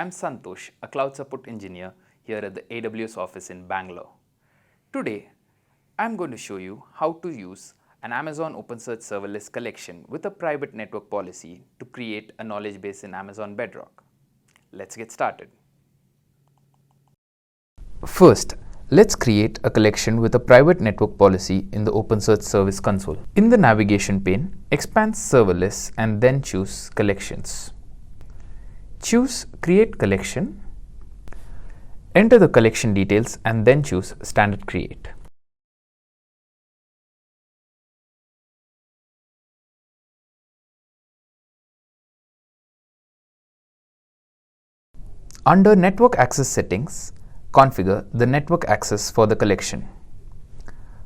I'm Santosh, a cloud support engineer here at the AWS office in Bangalore. Today, I'm going to show you how to use an Amazon OpenSearch Serverless collection with a private network policy to create a knowledge base in Amazon Bedrock. Let's get started. First, let's create a collection with a private network policy in the OpenSearch Service console. In the navigation pane, expand Serverless and then choose Collections. Choose Create Collection. Enter the collection details and then choose Standard Create. Under Network Access Settings, configure the network access for the collection.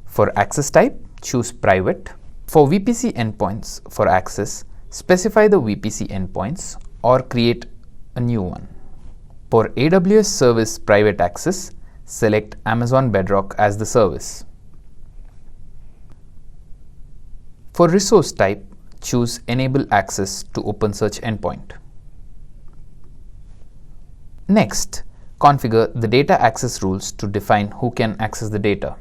For access type, choose Private. For VPC endpoints for access, specify the VPC endpoints or create a new one. For AWS Service Private Access, select Amazon Bedrock as the service. For resource type, choose Enable Access to OpenSearch Endpoint. Next, configure the data access rules to define who can access the data.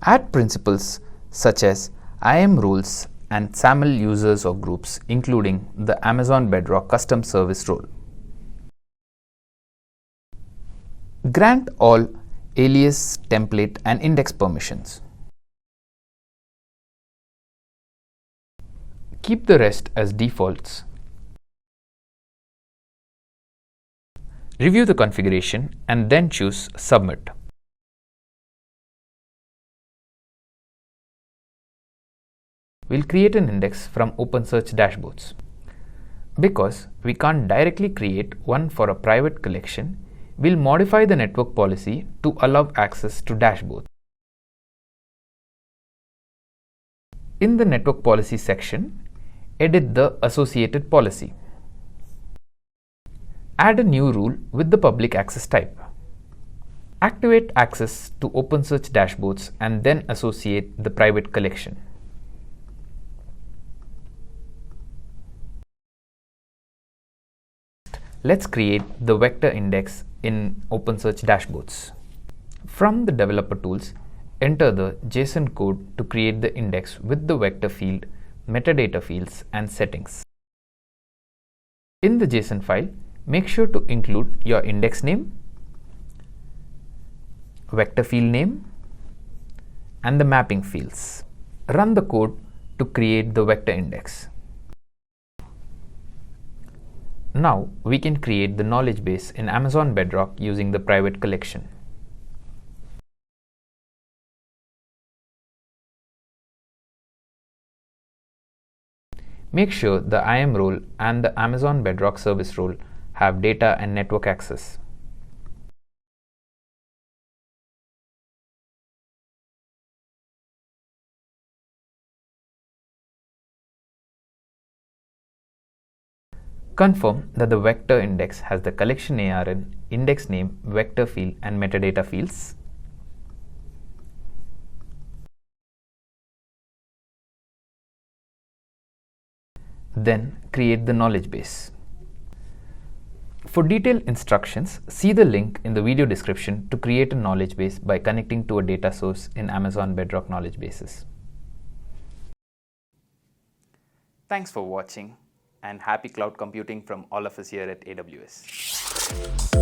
Add principals such as IAM rules and SAML users or groups, including the Amazon Bedrock custom service role. Grant all alias, template, and index permissions. Keep the rest as defaults. Review the configuration and then choose Submit. We'll create an index from OpenSearch dashboards. Because we can't directly create one for a private collection, we'll modify the network policy to allow access to dashboards. In the network policy section, edit the associated policy. Add a new rule with the public access type. Activate access to OpenSearch dashboards and then associate the private collection. Let's create the vector index in OpenSearch dashboards. From the developer tools, enter the JSON code to create the index with the vector field, metadata fields, and settings. In the JSON file, make sure to include your index name, vector field name, and the mapping fields. Run the code to create the vector index. Now we can create the knowledge base in Amazon Bedrock using the private collection. Make sure the IAM role and the Amazon Bedrock service role have data and network access. Confirm that the vector index has the collection ARN, index name, vector field, and metadata fields. Then create the knowledge base. For detailed instructions, see the link in the video description to create a knowledge base by connecting to a data source in Amazon Bedrock knowledge bases. Thanks for watching, and happy cloud computing from all of us here at AWS.